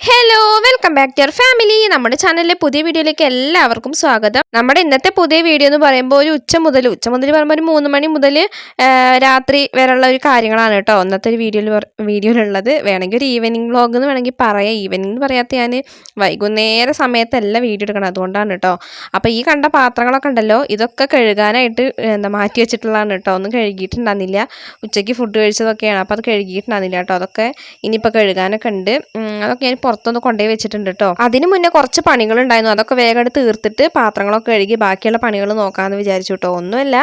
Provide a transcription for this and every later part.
Hello welcome back to your family. നമ്മുടെ ചാനലിലെ പുതിയ വീഡിയോയിലേക്ക് എല്ലാവർക്കും സ്വാഗതം. നമ്മുടെ ഇന്നത്തെ പുതിയ വീഡിയോ എന്ന് പറയുമ്പോൾ ഒരു ഉച്ച മുതൽ പറയുമ്പോൾ ഒരു 3 മണി മുതൽ രാത്രി വരെയുള്ള ഒരു കാര്യങ്ങളാണ് കേട്ടോ ഇന്നത്തെ ഒരു വീഡിയോയിലുള്ളത്. വേണമെങ്കിൽ ഒരു ഈവനിങ് വ്ളോഗ് എന്ന് വേണമെങ്കിൽ പറയാം. ഈവനിങ് പറയാത്ത ഞാൻ വൈകുന്നേര സമയത്തല്ല വീഡിയോ എടുക്കണം, അതുകൊണ്ടാണ് കേട്ടോ. അപ്പോൾ ഈ കണ്ട പാത്രങ്ങളൊക്കെ ഉണ്ടല്ലോ, ഇതൊക്കെ കഴുകാനായിട്ട് മാറ്റി വെച്ചിട്ടുള്ളതാണ് കേട്ടോ. ഒന്നും കഴുകിയിട്ടുണ്ടായിരുന്നില്ല. ഉച്ചയ്ക്ക് ഫുഡ് കഴിച്ചതൊക്കെയാണ്, അപ്പോൾ അത് കഴുകിയിട്ടുണ്ടായിരുന്നില്ല കേട്ടോ. അതൊക്കെ ഇനിയിപ്പോൾ കഴുകാനൊക്കെ ഉണ്ട്. അതൊക്കെ ഞാൻ പുറത്തൊന്ന് കൊണ്ടുപോയി വെച്ചിട്ടുണ്ട് കേട്ടോ. അതിന് മുന്നേ കുറച്ച് പണികളുണ്ടായിരുന്നു, അതൊക്കെ വേഗം തീർത്തിട്ട് പാത്രങ്ങളൊക്കെ കഴുകി ബാക്കിയുള്ള പണികൾ നോക്കാമെന്ന് വിചാരിച്ചു കേട്ടോ. ഒന്നുമല്ല,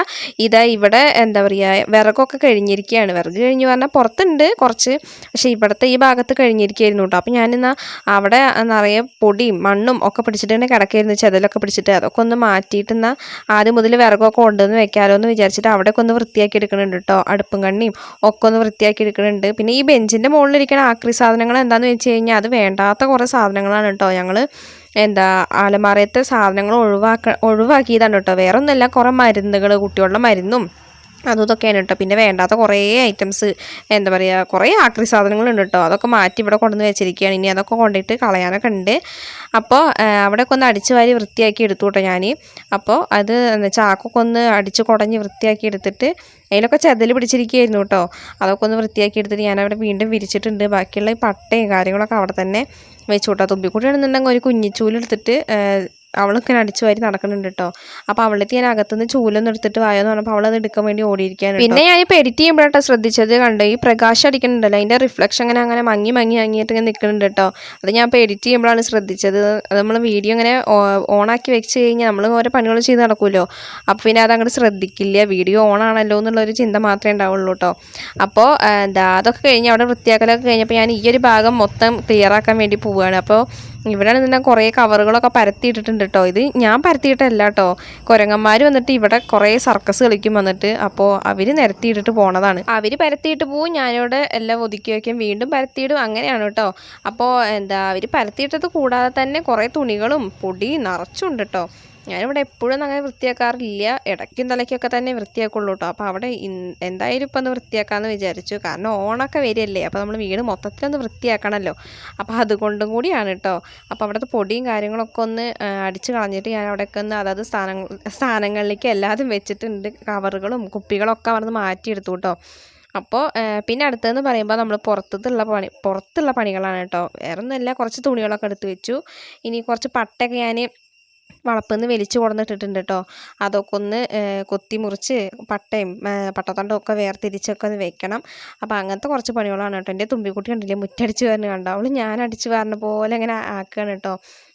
ഇതാ ഇവിടെ എന്താ പറയുക, വിറകൊക്കെ കഴിഞ്ഞിരിക്കുകയാണ്. വിറക് കഴിഞ്ഞ് പറഞ്ഞാൽ പുറത്തുണ്ട് കുറച്ച്, പക്ഷേ ഇവിടുത്തെ ഈ ഭാഗത്ത് കഴിഞ്ഞിരിക്കുകയായിരുന്നു കേട്ടോ. അപ്പോൾ ഞാനിന്ന് അവിടെ നിറയെ പൊടിയും മണ്ണും ഒക്കെ പിടിച്ചിട്ട് തന്നെ കിടക്കായിരുന്നു, ചെതലൊക്കെ പിടിച്ചിട്ട്. അതൊക്കെ ഒന്ന് മാറ്റിയിട്ട് എന്നാൽ ആദ്യം മുതൽ വിറകൊക്കെ കൊണ്ടുവന്ന് വെക്കാമല്ലോ എന്ന് വിചാരിച്ചിട്ട് അവിടെയൊക്കെ ഒന്ന് വൃത്തിയാക്കി എടുക്കുന്നുണ്ട് കേട്ടോ. അടുപ്പും കണ്ണിയും ഒക്കെ ഒന്ന് വൃത്തിയാക്കി എടുക്കുന്നുണ്ട്. പിന്നെ ഈ ബെഞ്ചിൻ്റെ മുകളിലിരിക്കുന്ന ആക്രി സാധനങ്ങൾ എന്താണെന്ന് വെച്ച് കഴിഞ്ഞാൽ അത് വേണ്ടാത്ത കുറേ സാധനങ്ങളാണ് കേട്ടോ. ഞങ്ങൾ അലമാരത്തെ സാധനങ്ങൾ ഒഴിവാക്കിയതാണ് കേട്ടോ. വേറെ ഒന്നുമല്ല, കുറേ മരുന്നുകൾ, കുട്ടികളുടെ മരുന്നും അതും ഇതൊക്കെയാണ് കേട്ടോ. പിന്നെ വേണ്ടാത്ത കുറേ ഐറ്റംസ്, എന്താ പറയുക, കുറേ ആക്രി സാധനങ്ങളുണ്ട് കേട്ടോ. അതൊക്കെ മാറ്റി ഇവിടെ കൊണ്ടുവന്ന് വെച്ചിരിക്കുകയാണ്. ഇനി അതൊക്കെ കൊണ്ടിട്ട് കളയാനൊക്കെ ഉണ്ട്. അപ്പോൾ അവിടെയൊക്കെ ഒന്ന് അടിച്ച് വാരി വൃത്തിയാക്കി എടുത്തു കേട്ടോ ഞാൻ. അപ്പോൾ അത് ചാക്കൊക്കെ ഒന്ന് അടിച്ച് കുടഞ്ഞ് വൃത്തിയാക്കി എടുത്തിട്ട് അതിലൊക്കെ ചെതൽ പിടിച്ചിരിക്കുകയായിരുന്നു കേട്ടോ. അതൊക്കെ ഒന്ന് വൃത്തിയാക്കി എടുത്തിട്ട് ഞാനവിടെ വീണ്ടും വിരിച്ചിട്ടുണ്ട്. ബാക്കിയുള്ള ഈ പട്ടയും കാര്യങ്ങളൊക്കെ അവിടെ തന്നെ വെച്ചു കേട്ടോ. തുമ്പിക്കുട്ടിയാണെന്നുണ്ടെങ്കിൽ ഒരു കുഞ്ഞിച്ചൂലെടുത്തിട്ട് അവളിങ്ങനെ അടിച്ചു വാരി നടക്കുന്നുണ്ട് കേട്ടോ. അപ്പോൾ അവളെത്തി ഞാൻ അകത്തുനിന്ന് ചൂലൊന്നും എടുത്തിട്ട് വായെന്ന് പറഞ്ഞപ്പോൾ അവളത് എടുക്കാൻ വേണ്ടി ഓടിയിരിക്കുകയാണ്. പിന്നെ ഞാനിപ്പോൾ എഡിറ്റ് ചെയ്യുമ്പോഴാട്ടോ ശ്രദ്ധിച്ചത്, കണ്ടോ ഈ പ്രകാശം അടിക്കുന്നുണ്ടല്ലോ, അതിൻ്റെ റിഫ്ലക്ഷൻ അങ്ങനെ മങ്ങിയിട്ട് ഇങ്ങനെ നിൽക്കുന്നുണ്ട് കേട്ടോ. അത് ഞാൻ ഇപ്പോൾ എഡിറ്റ് ചെയ്യുമ്പോഴാണ് ശ്രദ്ധിച്ചത്. അത് നമ്മൾ വീഡിയോ ഇങ്ങനെ ഓണാക്കി വെച്ച് കഴിഞ്ഞാൽ നമ്മൾ ഓരോ പണികൾ ചെയ്ത് നടക്കുമല്ലോ, അപ്പോൾ പിന്നെ അത് അങ്ങോട്ട് ശ്രദ്ധിക്കില്ല, വീഡിയോ ഓണാണല്ലോ എന്നുള്ളൊരു ചിന്ത മാത്രമേ ഉണ്ടാവുള്ളൂ കേട്ടോ. അപ്പോൾ അതൊക്കെ കഴിഞ്ഞ് അവിടെ വൃത്തിയാക്കലൊക്കെ കഴിഞ്ഞപ്പോൾ ഞാൻ ഈ ഒരു ഭാഗം മൊത്തം ക്ലിയർ ആക്കാൻ വേണ്ടി പോവുകയാണ്. അപ്പോൾ ഇവിടെയാണ് തന്നെ കുറേ കവറുകളൊക്കെ പരത്തിയിട്ടിട്ടുണ്ട് കേട്ടോ. ഇത് ഞാൻ പരത്തിയിട്ടല്ല കേട്ടോ, കുരങ്ങന്മാർ വന്നിട്ട് ഇവിടെ കുറേ സർക്കസ് കളിക്കും വന്നിട്ട്. അപ്പോൾ അവർ നിരത്തിയിട്ടിട്ട് പോണതാണ്. അവർ പരത്തിയിട്ട് പോവും, ഞാനിവിടെ എല്ലാം ഒതുക്കി വയ്ക്കും, വീണ്ടും പരത്തിയിടും, അങ്ങനെയാണ് കേട്ടോ. അപ്പോൾ അവർ പരത്തിയിട്ടത് കൂടാതെ തന്നെ കുറേ തുണികളും പൊടി നിറച്ചുണ്ട് കേട്ടോ. ഞാനിവിടെ എപ്പോഴും അങ്ങനെ വൃത്തിയാക്കാറില്ല, ഇടയ്ക്കും തലയ്ക്കൊക്കെ തന്നെ വൃത്തിയാക്കുള്ളൂ കേട്ടോ. അപ്പോൾ അവിടെ എന്തായാലും ഇപ്പം ഒന്ന് വൃത്തിയാക്കാമെന്ന് വിചാരിച്ചു, കാരണം ഓണമൊക്കെ വരികയല്ലേ, അപ്പോൾ നമ്മൾ വീട് മൊത്തത്തിലൊന്ന് വൃത്തിയാക്കണമല്ലോ. അപ്പോൾ അതുകൊണ്ടും കൂടിയാണ് കേട്ടോ. അപ്പോൾ അവിടുത്തെ പൊടിയും കാര്യങ്ങളൊക്കെ ഒന്ന് അടിച്ച് കളഞ്ഞിട്ട് ഞാൻ അവിടെയൊക്കെ ഒന്ന് അതായത് സ്ഥാനങ്ങളിലേക്ക് എല്ലാതും വെച്ചിട്ടുണ്ട്. കവറുകളും കുപ്പികളൊക്കെ അവിടെ നിന്ന് മാറ്റിയെടുത്തു കേട്ടോ. അപ്പോൾ പിന്നെ അടുത്തതെന്ന് പറയുമ്പോൾ നമ്മൾ പുറത്തുള്ള പണികളാണ് കേട്ടോ. വേറെ ഒന്നുമില്ല, കുറച്ച് തുണികളൊക്കെ എടുത്ത് വെച്ചു. ഇനി കുറച്ച് പട്ടയൊക്കെ ഞാൻ വളപ്പിന്ന് വലിച്ചു കൊടുത്തിട്ടുണ്ട് കേട്ടോ. അതൊക്കെ ഒന്ന് കൊത്തി മുറിച്ച് പട്ടയും പട്ടത്തണ്ടും ഒക്കെ വേർതിരിച്ചൊക്കെ ഒന്ന് വെക്കണം. അപ്പോൾ അങ്ങനത്തെ കുറച്ച് പണികളാണ് കേട്ടോ. എൻ്റെ തുമ്പിക്കുട്ടി കണ്ടില്ലേ, മുറ്റടിച്ച് വരുന്ന കണ്ടോ, അവൾ ഞാൻ അടിച്ച് വരുന്ന പോലെ ഇങ്ങനെ ആക്കുകയാണ് കേട്ടോ.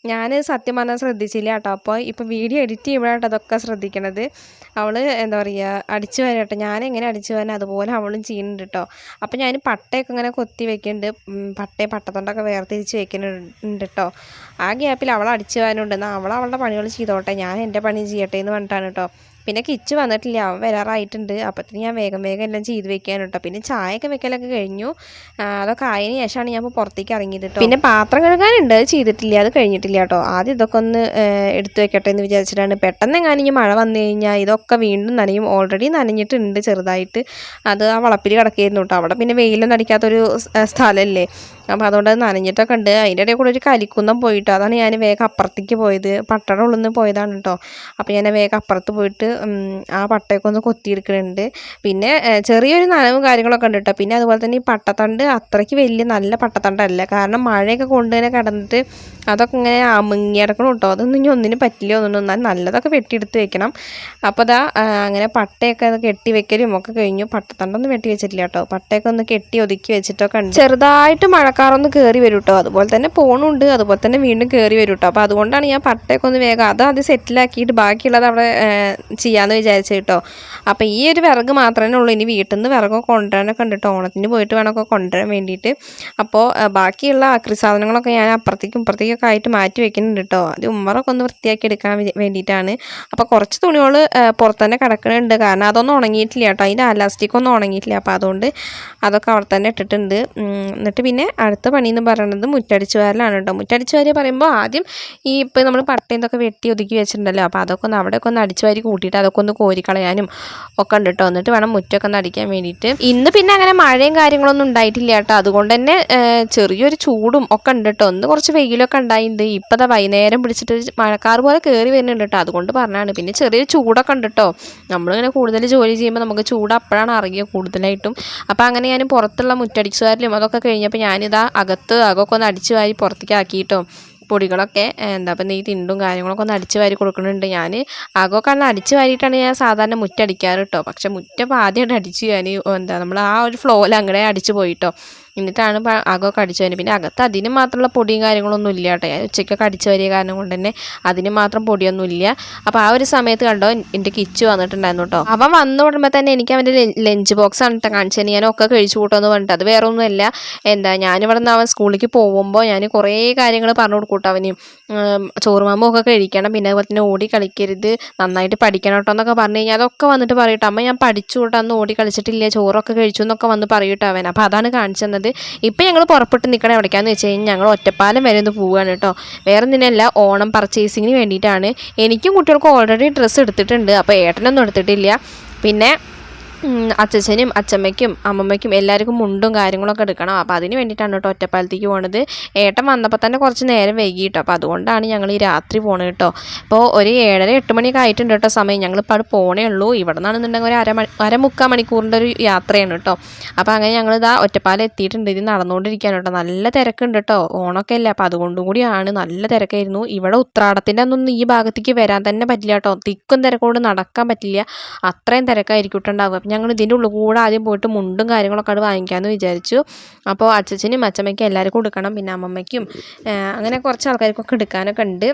ഞാൻ സത്യം പറഞ്ഞാൽ ശ്രദ്ധിച്ചില്ല കേട്ടോ. അപ്പോൾ ഇപ്പോൾ വീഡിയോ എഡിറ്റ് ചെയ്യുമ്പോഴായിട്ട് അതൊക്കെ ശ്രദ്ധിക്കണത്. അവൾ എന്താ പറയുക, അടിച്ച് വരാം കേട്ടോ. ഞാൻ എങ്ങനെ അടിച്ച് വരാൻ അതുപോലെ അവളും ചെയ്യുന്നുണ്ട് കേട്ടോ. അപ്പോൾ ഞാൻ പട്ടയൊക്കെ ഇങ്ങനെ കൊത്തി വെക്കുന്നുണ്ട്, പട്ടത്തൊണ്ടൊക്കെ വേർതിരിച്ച് വെക്കുന്നുണ്ട് കേട്ടോ. ആ ഗ്യാപ്പിൽ അവൾ അടിച്ച് വരാനുണ്ട്, എന്നാൽ അവളുടെ പണികൾ ചെയ്തോട്ടെ, ഞാൻ എൻ്റെ പണി ചെയ്യട്ടെ എന്ന് പറഞ്ഞിട്ടാണ് കേട്ടോ. പിന്നെ കിച്ച് വന്നിട്ടില്ല, അവൻ വരാറായിട്ടുണ്ട്. അപ്പോഴത്തേന് ഞാൻ വേഗം എല്ലാം ചെയ്ത് വെക്കാൻ കേട്ടോ. പിന്നെ ചായയൊക്കെ വെക്കലൊക്കെ കഴിഞ്ഞു. അതൊക്കെ ആയതിനു ശേഷമാണ് ഞാൻ ഇപ്പോൾ പുറത്തേക്ക് ഇറങ്ങിയത് കേട്ടോ. പിന്നെ പാത്രം കഴുകാനുണ്ട്, അത് ചെയ്തിട്ടില്ല, അത് കഴിഞ്ഞിട്ടില്ല കേട്ടോ. ആദ്യം ഇതൊക്കെ ഒന്ന് എടുത്തു വെക്കട്ടെ എന്ന് വിചാരിച്ചിട്ടാണ്. പെട്ടെന്ന് എങ്ങാനും ഇനി മഴ വന്നു കഴിഞ്ഞാൽ ഇതൊക്കെ വീണ്ടും നനയും. ഓൾറെഡി നനഞ്ഞിട്ടുണ്ട് ചെറുതായിട്ട്. അത് ആ വളപ്പിൽ കിടക്കുകയായിരുന്നു കേട്ടോ. അവിടെ പിന്നെ വെയിലൊന്നും അടിക്കാത്തൊരു സ്ഥലമല്ലേ, അപ്പോൾ അതുകൊണ്ട് അത് നനഞ്ഞിട്ടൊക്കെ ഉണ്ട്. അതിൻ്റെ ഇടയിൽ കൂടെ ഒരു കലിക്കുന്നം പോയിട്ടോ. അതാണ് ഞാൻ വേഗം അപ്പുറത്തേക്ക് പോയത്, പട്ടയുടെ ഉള്ളിൽ നിന്ന് പോയതാണ് കേട്ടോ. അപ്പോൾ ഞാൻ വേഗം അപ്പുറത്ത് പോയിട്ട് ആ പട്ടയൊക്കെ ഒന്ന് കൊത്തിയെടുക്കുന്നുണ്ട്. പിന്നെ ചെറിയൊരു നനവും കാര്യങ്ങളൊക്കെ ഉണ്ട് കേട്ടോ. പിന്നെ അതുപോലെ തന്നെ ഈ പട്ടത്തണ്ട് അത്രയ്ക്ക് വലിയ നല്ല പട്ടത്തണ്ടല്ല, കാരണം മഴയൊക്കെ കൊണ്ട് തന്നെ കിടന്നിട്ട് അതൊക്കെ ഇങ്ങനെ അമുങ്ങിയടക്കണം കേട്ടോ. അതൊന്നും ഇനി ഒന്നിനും പറ്റില്ല, ഒന്നും എന്നാൽ നല്ലതൊക്കെ വെട്ടിയെടുത്ത് വെക്കണം. അപ്പോൾ അതാ അങ്ങനെ പട്ടയൊക്കെ കെട്ടി വെക്കലും ഒക്കെ കഴിഞ്ഞു. പട്ടത്തണ്ടൊന്നും വെട്ടി വെച്ചിട്ടില്ല കേട്ടോ. പട്ടയൊക്കെ ഒന്ന് കെട്ടി ഒതുക്കി വെച്ചിട്ടൊക്കെ ഉണ്ട്. ചെറുതായിട്ട് മഴക്കാറൊന്ന് കയറി വരും കേട്ടോ. അതുപോലെ തന്നെ പോണുണ്ട്, അതുപോലെ തന്നെ വീണ്ടും കയറി വരും കേട്ടോ. അപ്പോൾ അതുകൊണ്ടാണ് ഞാൻ പട്ടയൊക്കെ ഒന്ന് വേഗം അത് സെറ്റിലാക്കിയിട്ട് ബാക്കിയുള്ളത് അവിടെ ചെയ്യാമെന്ന് വിചാരിച്ചു കേട്ടോ. അപ്പോൾ ഈ ഒരു വിറക് മാത്രമേ ഉള്ളൂ. ഇനി വീട്ടിൽ നിന്ന് വിറകൊക്കെ കൊണ്ടുവരാനൊക്കെ ഉണ്ട് കേട്ടോ. ഓണത്തിന് പോയിട്ട് വേണമൊക്കെ കൊണ്ടുവരാൻ വേണ്ടിയിട്ട്. അപ്പോൾ ബാക്കിയുള്ള ആക്രി സാധനങ്ങളൊക്കെ ഞാൻ അപ്പുറത്തേക്കും ഇപ്പുറത്തേക്കൊക്കെ ആയിട്ട് മാറ്റി വെക്കുന്നുണ്ട് കേട്ടോ. അത് ഉമ്മറൊക്കെ ഒന്ന് വൃത്തിയാക്കി എടുക്കാൻ വേണ്ടിയിട്ടാണ്. അപ്പോൾ കുറച്ച് തുണികൾ പുറത്ത് തന്നെ കിടക്കുന്നുണ്ട്, കാരണം അതൊന്നും ഉണങ്ങിയിട്ടില്ല കേട്ടോ. അതിൻ്റെ അലാസ്റ്റിക്കൊന്നും ഉണങ്ങിയിട്ടില്ല. അപ്പോൾ അതുകൊണ്ട് അതൊക്കെ അവിടെ തന്നെ ഇട്ടിട്ടുണ്ട്. എന്നിട്ട് പിന്നെ അടുത്ത പണി എന്ന് പറയുന്നത് മുറ്റടിച്ച് വാരലാണ് കേട്ടോ. മുറ്റടിച്ച് വാരി പറയുമ്പോൾ ആദ്യം ഈ ഇപ്പോൾ നമ്മൾ പട്ടയും ഇതൊക്കെ വെട്ടി ഒതുക്കി വെച്ചിട്ടുണ്ടല്ലോ, അപ്പോൾ അതൊക്കെ ഒന്ന് അവിടെയൊക്കെ ഒന്ന് അടിച്ച് വാരി കൂട്ടിയിട്ട് അതൊക്കെ ഒന്ന് കോരിക്കളയാനും ഒക്കെ ഉണ്ട് കേട്ടോ. എന്നിട്ട് വേണം മുറ്റമൊക്കെ ഒന്ന് അടിക്കാൻ വേണ്ടിയിട്ട്. ഇന്ന് പിന്നെ അങ്ങനെ മഴയും കാര്യങ്ങളൊന്നും ഉണ്ടായിട്ടില്ല കേട്ടോ. അതുകൊണ്ട് തന്നെ ചെറിയൊരു ചൂടും ഒക്കെ ഉണ്ട് കേട്ടോ. ഒന്ന് കുറച്ച് വെയിലൊക്കെ ഉണ്ടായിട്ടുണ്ട്. ഇപ്പം വൈകുന്നേരം പിടിച്ചിട്ട് മഴക്കാർ പോലെ കയറി വരുന്നുണ്ട് കേട്ടോ. അതുകൊണ്ട് പറഞ്ഞാണ്. പിന്നെ ചെറിയൊരു ചൂടൊക്കെ ഉണ്ട് കേട്ടോ. നമ്മളിങ്ങനെ കൂടുതൽ ജോലി ചെയ്യുമ്പോൾ നമുക്ക് ചൂട് അപ്പോഴാണ് അറിയുക കൂടുതലായിട്ടും. അപ്പോൾ അങ്ങനെ ഞാൻ പുറത്തുള്ള മുറ്റടിച്ച് വാരലും അതൊക്കെ കഴിഞ്ഞപ്പോൾ ഞാനിതാ അകമൊക്കെ ഒന്ന് അടിച്ച് വാരി പുറത്തേക്ക് ആക്കിയിട്ടോ. പൊടികളൊക്കെ എന്താ അപ്പം ഈ തിണ്ടും കാര്യങ്ങളൊക്കെ ഒന്ന് അടിച്ച് വാരി കൊടുക്കുന്നുണ്ട്. ഞാൻ അകമൊക്കെ ഒന്ന് അടിച്ച് വാരിയിട്ടാണ് ഞാൻ സാധാരണ മുറ്റടിക്കാറ് കേട്ടോ. പക്ഷെ മുറ്റം ആദ്യമായിട്ട് അടിച്ച് ഞാൻ നമ്മൾ ആ ഒരു ഫ്ലോയിൽ അങ്ങനെ അടിച്ച് പോയിട്ടോ. എന്നിട്ടാണ് അകമൊക്കെ അടിച്ച് വാരി. പിന്നെ അകത്ത് അതിന് മാത്രമുള്ള പൊടിയും കാര്യങ്ങളൊന്നും ഇല്ല കേട്ടോ. ഞാൻ ഉച്ചയ്ക്കൊക്കെ അടിച്ച് വാരിയ കാരണം കൊണ്ട് തന്നെ അതിന് മാത്രം പൊടിയൊന്നും ഇല്ല. അപ്പോൾ ആ ഒരു സമയത്ത് കണ്ടോ എൻ്റെ കിച്ചു വന്നിട്ടുണ്ടായിരുന്നു കേട്ടോ. അവൻ വന്നു വിടുമ്പോൾ തന്നെ എനിക്ക് അവൻ്റെ ലഞ്ച് ബോക്സ് ആണ് കേട്ടോ കാണിച്ചത്. ഞാനൊക്കെ കഴിച്ചു കൂട്ടുമെന്ന് പറഞ്ഞിട്ട്. അത് വേറെ ഒന്നുമല്ല, ഞാനിവിടെ നിന്ന് അവൻ സ്കൂളിലേക്ക് പോകുമ്പോൾ ഞാൻ കുറേ കാര്യങ്ങൾ പറഞ്ഞു കൊടുക്കും കേട്ടോ അവന്. ചോറുമാമ്പൊക്കെ കഴിക്കണം, പിന്നെ അതുപോലെ തന്നെ ഓടി കളിക്കരുത്, നന്നായിട്ട് പഠിക്കണം കേട്ടോ എന്നൊക്കെ പറഞ്ഞു കഴിഞ്ഞാൽ അതൊക്കെ വന്നിട്ട് പറയട്ടോ. അമ്മ ഞാൻ പഠിച്ചു കേട്ടോ, അന്ന് ഓടി കളിച്ചിട്ടില്ല, ചോറൊക്കെ കഴിച്ചു എന്നൊക്കെ വന്ന് പറയൂട്ടോ അവൻ. അപ്പോൾ അതാണ് കാണിച്ചു തന്നത്. ഇപ്പം ഞങ്ങൾ പുറപ്പെട്ട് നിൽക്കണം എവിടേക്കാന്ന് വെച്ച് കഴിഞ്ഞാൽ ഞങ്ങൾ ഒറ്റപ്പാലം വരെ ഒന്ന് പോവുകയാണ് കേട്ടോ. വേറെ ഒന്നിനല്ല, ഓണം പർച്ചേസിങ്ങിന് വേണ്ടിയിട്ടാണ്. എനിക്കും കുട്ടികൾക്കും ഓൾറെഡി ഡ്രസ്സ് എടുത്തിട്ടുണ്ട്. അപ്പോൾ ഏട്ടനൊന്നും എടുത്തിട്ടില്ല. പിന്നെ അച്ഛനും അച്ഛമ്മയ്ക്കും അമ്മമ്മയ്ക്കും എല്ലാവർക്കും മുണ്ടും കാര്യങ്ങളൊക്കെ എടുക്കണം. അപ്പോൾ അതിന് വേണ്ടിയിട്ടാണ് കേട്ടോ ഒറ്റപ്പാലത്തേക്ക് പോണത്. ഏട്ടൻ വന്നപ്പോൾ തന്നെ കുറച്ച് നേരം വൈകിട്ടോ. അപ്പോൾ അതുകൊണ്ടാണ് ഞങ്ങൾ ഈ രാത്രി പോണത് കേട്ടോ. അപ്പോൾ ഒരു 7:30-8 മണിയൊക്കെ ആയിട്ടുണ്ട് കേട്ടോ സമയം. ഞങ്ങളിപ്പോൾ അവിടെ പോണേ ഉള്ളൂ. ഇവിടെ നിന്നാണെന്നുണ്ടെങ്കിൽ ഒരു അരമുക്കാൽ മണിക്കൂറിൻ്റെ ഒരു യാത്രയാണ് കേട്ടോ. അപ്പോൾ അങ്ങനെ ഞങ്ങളിതാ ഒറ്റപ്പാലം എത്തിയിട്ടുണ്ട്. ഇത് നടന്നുകൊണ്ടിരിക്കുകയാണ് കേട്ടോ. നല്ല തിരക്കുണ്ട് കേട്ടോ. ഓണമൊക്കെ അല്ലേ, അപ്പോൾ അതുകൊണ്ടും കൂടിയാണ് നല്ല തിരക്കായിരുന്നു. ഇവിടെ ഉത്രാടത്തിൻ്റെ അന്നൊന്നും ഈ ഭാഗത്തേക്ക് വരാൻ തന്നെ പറ്റില്ല കേട്ടോ. തിക്കും തിരക്കോട് നടക്കാൻ പറ്റില്ല, അത്രയും തിരക്കായിരിക്കും ഉണ്ടാവുക. ഞങ്ങൾ ഇതിൻ്റെ ഉള്ളിൽ കൂടെ ആദ്യം പോയിട്ട് മുണ്ടും കാര്യങ്ങളൊക്കെ അത് വാങ്ങിക്കാമെന്ന് വിചാരിച്ചു. അപ്പോൾ അച്ഛനും അച്ഛമ്മയ്ക്കും എല്ലാവർക്കും കൊടുക്കണം, പിന്നെ അമ്മമ്മയ്ക്കും അങ്ങനെ കുറച്ച് ആൾക്കാർക്കൊക്കെ എടുക്കാനൊക്കെ ഉണ്ട്.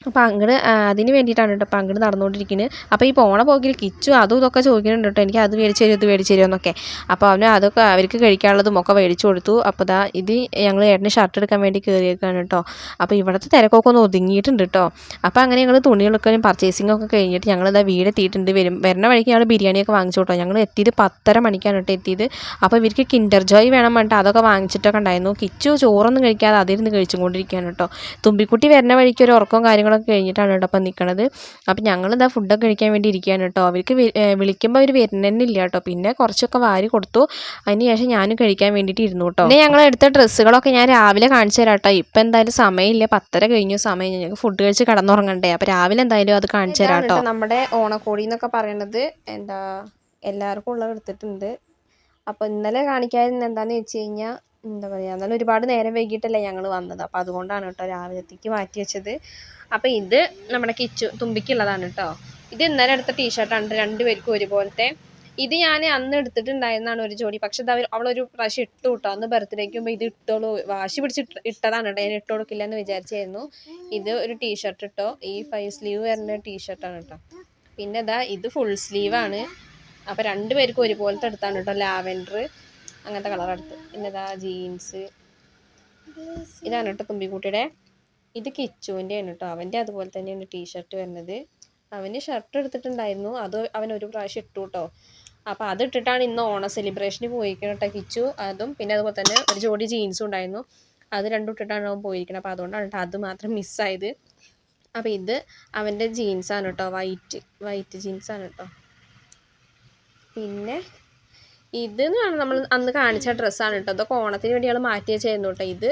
അപ്പോൾ അങ്ങോട്ട് അതിന് വേണ്ടിയിട്ടാണ് കേട്ടോ അപ്പോൾ അങ്ങോട്ട് നടന്നുകൊണ്ടിരിക്കുന്നത്. അപ്പോൾ ഈ പോണ പോക്കിൽ കിച്ചു അതും ഇതൊക്കെ ചോദിക്കുന്നുണ്ട് കേട്ടോ, എനിക്ക് അത് മേടിച്ച് തരുമോ ഇത് മേടിച്ച് തരുമോ എന്നൊക്കെ. അപ്പോൾ അവന് അതൊക്കെ അവർക്ക് കഴിക്കാനുള്ളതും ഒക്കെ മേടിച്ചു കൊടുത്തു. അപ്പോൾ ഇത് ഞങ്ങൾ ഏട്ടന് ഷർട്ട് എടുക്കാൻ വേണ്ടി കയറിയേക്കാണ് കേട്ടോ. അപ്പോൾ ഇവിടുത്തെ തിരക്കൊക്കെ ഒന്ന് ഒതുങ്ങിയിട്ടുണ്ട് കേട്ടോ. അപ്പോൾ അങ്ങനെ ഞങ്ങൾ തുണികളൊക്കെ പർച്ചേസിംഗ് ഒക്കെ കഴിഞ്ഞിട്ട് ഞങ്ങളിതാ വീടെത്തിയിട്ടുണ്ട്. വരുന്ന വഴിക്ക് ഞങ്ങൾ ബിരിയാണിയൊക്കെ വാങ്ങിച്ചു കേട്ടോ. ഞങ്ങൾ എത്തിയത് 10:30 മണിക്കാണ് കേട്ടോ എത്തിയത്. അപ്പോൾ ഇവർക്ക് കിൻഡർ ജോയ് വേണം പറഞ്ഞിട്ട് അതൊക്കെ വാങ്ങിച്ചിട്ടൊക്കെ ഉണ്ടായിരുന്നു. കിച്ചു ചോറൊന്നും കഴിക്കാതെ അതിരുന്ന് കഴിച്ചും കൊണ്ടിരിക്കുകയാണ് കേട്ടോ. തുമ്പിക്കുട്ടി വരുന്ന വഴിക്ക് ഒരു ഉറക്കവും കാര്യങ്ങളൊക്കെ കഴിഞ്ഞിട്ടാണ് കേട്ടോ അപ്പം നിൽക്കണത്. അപ്പം ഞങ്ങളിതാ ഫുഡൊക്കെ കഴിക്കാൻ വേണ്ടി ഇരിക്കുകയാണ് കേട്ടോ. അവർക്ക് വിളിക്കുമ്പോൾ അവർ വരുന്നില്ല കേട്ടോ. പിന്നെ കുറച്ചൊക്കെ വാരി കൊടുത്തു. അതിന് ശേഷം ഞാനും കഴിക്കാൻ വേണ്ടിയിട്ട് ഇരുന്നു കേട്ടോ. പിന്നെ ഞങ്ങൾ എടുത്ത ഡ്രസ്സുകളൊക്കെ ഞാൻ രാവിലെ കാണിച്ചു തരാം കേട്ടോ. ഇപ്പം എന്തായാലും സമയമില്ല, 10:30 കഴിഞ്ഞു സമയം. ഞങ്ങൾക്ക് ഫുഡ് കഴിച്ച് കിടന്നുറങ്ങണ്ടേ. അപ്പോൾ രാവിലെ എന്തായാലും അത് കാണിച്ചു തരാം കേട്ടോ. നമ്മുടെ ഓണക്കോടി എന്നൊക്കെ പറയണത് എല്ലാവർക്കും ഉള്ളത് എടുത്തിട്ടുണ്ട്. അപ്പോൾ ഇന്നലെ കാണിക്കാതിരുന്ന എന്താണെന്ന് വെച്ച് കഴിഞ്ഞാൽ എന്താ പറയുക, എന്നാലും ഒരുപാട് നേരം വൈകിട്ടല്ലേ ഞങ്ങൾ വന്നത്. അപ്പോൾ അതുകൊണ്ടാണ് കേട്ടോ രാവിലത്തേക്ക് മാറ്റി വെച്ചത്. അപ്പോൾ ഇത് നമ്മുടെ തുമ്പിക്കുള്ളതാണ് കേട്ടോ. ഇത് ഇന്നലെ എടുത്ത ടീഷർട്ടാണ്, രണ്ടുപേർക്കും ഒരുപോലത്തെ. ഇത് ഞാൻ അന്ന് എടുത്തിട്ടുണ്ടായിരുന്നതാണ് ഒരു ജോഡി. പക്ഷെ അവളൊരു പ്രാവശ്യം ഇട്ടു കേട്ടോ. അന്ന് ബർത്ത്ഡേക്ക് മുമ്പ് ഇത് ഇട്ടോളൂ, വാശി പിടിച്ചിട്ട് ഇട്ടതാണ് കേട്ടോ. ഞാൻ ഇട്ട് കൊടുക്കില്ല എന്ന് വിചാരിച്ചായിരുന്നു. ഇത് ഒരു ടീഷർട്ട് ഇട്ടോ, ഈ 5 സ്ലീവ് വരുന്ന ടീഷർട്ടാണ് കേട്ടോ. പിന്നെ ഇത് ഫുൾ സ്ലീവാണ്. അപ്പോൾ രണ്ടുപേർക്കും ഒരുപോലത്തെ എടുത്താണ് കേട്ടോ, ലാവൻഡർ അങ്ങനത്തെ കളർ എടുത്ത്. പിന്നെ ജീൻസ് ഇതാണ് കേട്ടോ തുമ്പിക്കുട്ടിയുടെ. ഇത് കിച്ചുവിൻ്റെ ആണ് കേട്ടോ. അവൻ്റെ അതുപോലെ തന്നെയാണ് ടീഷർട്ട് വരുന്നത്. അവന് ഷർട്ട് എടുത്തിട്ടുണ്ടായിരുന്നു, അത് അവൻ ഒരു പ്രാവശ്യം ഇട്ടു കേട്ടോ. അപ്പോൾ അതിട്ടിട്ടാണ് ഇന്ന് ഓണം സെലിബ്രേഷന് പോയിരിക്കുന്നത് കേട്ടോ കിച്ചു. അതും പിന്നെ അതുപോലെ തന്നെ ഒരു ജോഡി ജീൻസും ഉണ്ടായിരുന്നു, അത് രണ്ടും ഇട്ടിട്ടാണ് അവൻ പോയിരിക്കുന്നത്. അപ്പോൾ അതുകൊണ്ടാണ് കേട്ടോ അത് മാത്രം മിസ്സായത്. അപ്പോൾ ഇത് അവൻ്റെ ജീൻസാണ് കേട്ടോ, വൈറ്റ് ജീൻസാണ് കേട്ടോ. പിന്നെ ഇതെന്ന് പറഞ്ഞാൽ നമ്മൾ അന്ന് കാണിച്ച ഡ്രസ്സാണ് കേട്ടോ. അതൊക്കെ ഓണത്തിന് വേണ്ടി ഞങ്ങൾ മാറ്റി വെച്ചായിരുന്നു കേട്ടോ. ഇത്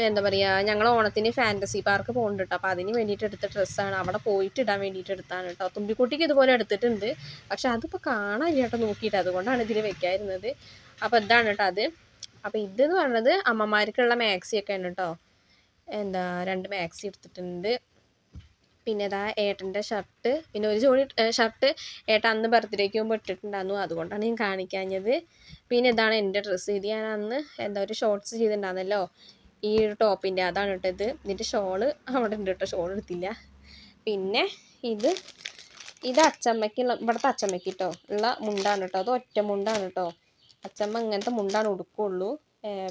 എന്താ പറയുക, ഞങ്ങൾ ഓണത്തിന് ഫാൻറ്റസി പാർക്ക് പോകുന്നുണ്ട് കേട്ടോ. അപ്പോൾ അതിന് വേണ്ടിയിട്ട് എടുത്ത ഡ്രസ്സാണ്, അവിടെ പോയിട്ട് ഇടാൻ വേണ്ടിയിട്ട് എടുത്താണ് കേട്ടോ. തുമ്പിക്കുട്ടിക്ക് ഇതുപോലെ എടുത്തിട്ടുണ്ട്, പക്ഷെ അതിപ്പോൾ കാണാനില്ല കേട്ടോ നോക്കിയിട്ട്, അതുകൊണ്ടാണ് ഇതിൽ വെക്കാതിരുന്നത്. അപ്പോൾ ഇതാണ് കേട്ടോ അത്. അപ്പോൾ ഇതെന്ന് പറഞ്ഞത് അമ്മമാർക്കുള്ള മാക്സിയൊക്കെയാണ് കേട്ടോ. 2 മാക്സി എടുത്തിട്ടുണ്ട്. പിന്നെ ഏട്ടൻ്റെ ഷർട്ട്, പിന്നെ ഒരു ജോഡി ഷർട്ട് ഏട്ടൻ അന്ന് ബർത്ത്ഡേക്ക് മുമ്പ് ഇട്ടിട്ടുണ്ടായിരുന്നു, അതുകൊണ്ടാണ് ഞാൻ കാണിക്കാഞ്ഞത്. പിന്നെ ഇതാണ് എൻ്റെ ഡ്രസ്സ്. ഇത് ഞാൻ അന്ന് ഒരു ഷോർട്ട്സ് ചെയ്തിട്ടുണ്ടായിരുന്നല്ലോ, ഈ ഒരു ടോപ്പിൻ്റെ, അതാണ് കേട്ടോ ഇത്. ഇതിൻ്റെ ഷോള് അവിടെ ഉണ്ട് കേട്ടോ, ഷോൾ എടുത്തില്ല. പിന്നെ ഇത് അച്ചമ്മയ്ക്കുള്ള, ഇവിടുത്തെ അച്ചമ്മയ്ക്ക് കേട്ടോ ഉള്ള മുണ്ടാണ് കേട്ടോ. അത് ഒറ്റ മുണ്ടാണ് കേട്ടോ. അച്ചമ്മ ഇങ്ങനത്തെ മുണ്ടാണ് ഉടുക്കുള്ളൂ.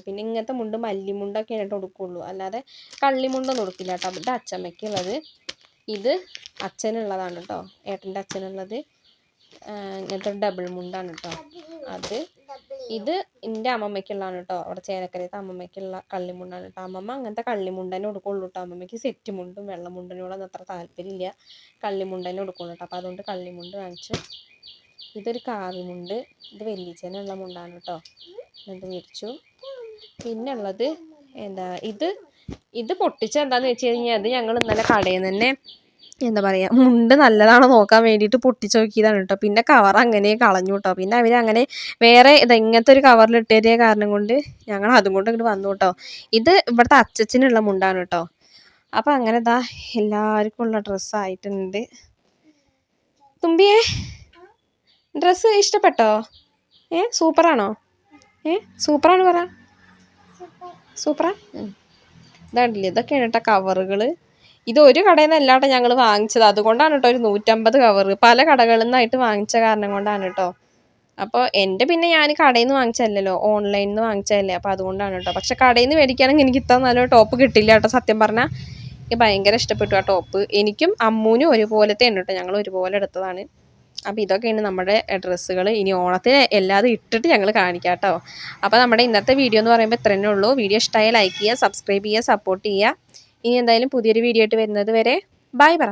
പിന്നെ ഇങ്ങനത്തെ മുണ്ട് മല്ലിമുണ്ടൊക്കെയാണ് കേട്ടോ ഉടുക്കുള്ളൂ, അല്ലാതെ കള്ളിമുണ്ടൊന്നും ഉടുക്കില്ല കേട്ടോ. ഇത് അച്ചമ്മയ്ക്കുള്ളത്. ഇത് അച്ഛനുള്ളതാണ് കേട്ടോ, ഏട്ടൻ്റെ അച്ഛനുള്ളത്. ഇങ്ങനത്തെ ഡബിൾ മുണ്ടാണ് കേട്ടോ അത്. ഇത് എൻ്റെ അമ്മമ്മയ്ക്കുള്ളതാണ് കേട്ടോ. അവിടെ ചേലക്കരയത്തെ അമ്മമ്മയ്ക്കുള്ള കള്ളിമുണ്ടാണ് കേട്ടോ. അമ്മമ്മ അങ്ങനത്തെ കള്ളിമുണ്ടനെ കൊടുക്കുള്ളൂ കേട്ടോ. അമ്മമ്മയ്ക്ക് സെറ്റ് മുണ്ടും വെള്ളമുണ്ടനോടൊന്നും അത്ര താല്പര്യമില്ല. കള്ളിമുണ്ടനെ കൊടുക്കുള്ളൂ കേട്ടോ. അപ്പോൾ അതുകൊണ്ട് കള്ളിമുണ്ട് വാങ്ങിച്ചു. ഇതൊരു കാവിമുണ്ട്. ഇത് വെല്ലിച്ചേനുള്ള മുണ്ടാണ് കേട്ടോ. ഇത് മേടിച്ചു. പിന്നെ ഉള്ളത് ഇത് പൊട്ടിച്ച എന്താണെന്ന് വെച്ച് കഴിഞ്ഞാൽ അത് ഞങ്ങൾ ഇന്നലെ കടയിൽ നിന്ന് തന്നെ എന്താ പറയുക മുണ്ട് നല്ലതാണോ നോക്കാൻ വേണ്ടിയിട്ട് പൊട്ടിച്ച് നോക്കിയതാണ് കേട്ടോ. പിന്നെ കവർ അങ്ങനെ കളഞ്ഞു കേട്ടോ. പിന്നെ അവർ അങ്ങനെ വേറെ ഇങ്ങനത്തെ ഒരു കവറിൽ ഇട്ടേരിയ കാരണം കൊണ്ട് ഞങ്ങൾ അതും കൊണ്ട് ഇങ്ങോട്ട് വന്നു കേട്ടോ. ഇത് ഇവിടുത്തെ അച്ചച്ചനുള്ള മുണ്ടാണ് കേട്ടോ. അപ്പം അങ്ങനെ എല്ലാവർക്കും ഉള്ള ഡ്രസ്സായിട്ടുണ്ട്. തുമ്പിയേ ഡ്രസ്സ് ഇഷ്ടപ്പെട്ടോ? സൂപ്പറാണോ? സൂപ്പറാണ് പറ. സൂപ്പറാ. ഇതാണ്ടില്ലേ, ഇതൊക്കെയാണ് കേട്ടോ കവറുകൾ. ഇത് ഒരു കടയിൽ നിന്ന് അല്ലാട്ടോ ഞങ്ങൾ വാങ്ങിച്ചത്. അതുകൊണ്ടാണ് കേട്ടോ ഒരു 150 കവർ പല കടകളിൽ നിന്നായിട്ട് വാങ്ങിച്ച കാരണം കൊണ്ടാണ് കേട്ടോ. അപ്പോൾ എൻ്റെ പിന്നെ ഞാൻ കടയിൽ നിന്ന് വാങ്ങിച്ചതല്ലല്ലോ, ഓൺലൈനിൽ നിന്ന് വാങ്ങിച്ചതല്ലേ. അപ്പോൾ അതുകൊണ്ടാണ് കേട്ടോ. പക്ഷെ കടയിൽ നിന്ന് മേടിക്കുകയാണെങ്കിൽ എനിക്ക് ഇത്ര നല്ല ടോപ്പ് കിട്ടില്ല കേട്ടോ. സത്യം പറഞ്ഞാൽ എനിക്ക് ഭയങ്കര ഇഷ്ടപ്പെട്ടു ആ ടോപ്പ്. എനിക്കും അമ്മൂനും ഒരുപോലത്തെ ഉണ്ട് കേട്ടോ. ഞങ്ങൾ ഒരുപോലെ എടുത്തതാണ്. അപ്പോൾ ഇതൊക്കെയാണ് നമ്മുടെ ഡ്രസ്സുകൾ. ഇനി ഓണത്തിന് എല്ലാതും ഇട്ടിട്ട് ഞങ്ങൾ കാണിക്കാം കേട്ടോ. അപ്പോൾ നമ്മുടെ ഇന്നത്തെ വീഡിയോ എന്ന് പറയുമ്പോൾ ഇത്ര തന്നെ ഉള്ളൂ. വീഡിയോ ഇഷ്ടമായി ലൈക്ക് ചെയ്യുക, സബ്സ്ക്രൈബ് ചെയ്യുക, സപ്പോർട്ട് ചെയ്യുക. ഇനി എന്തായാലും പുതിയൊരു വീഡിയോ ആയിട്ട് വരുന്നത് വരെ ബൈ പറ.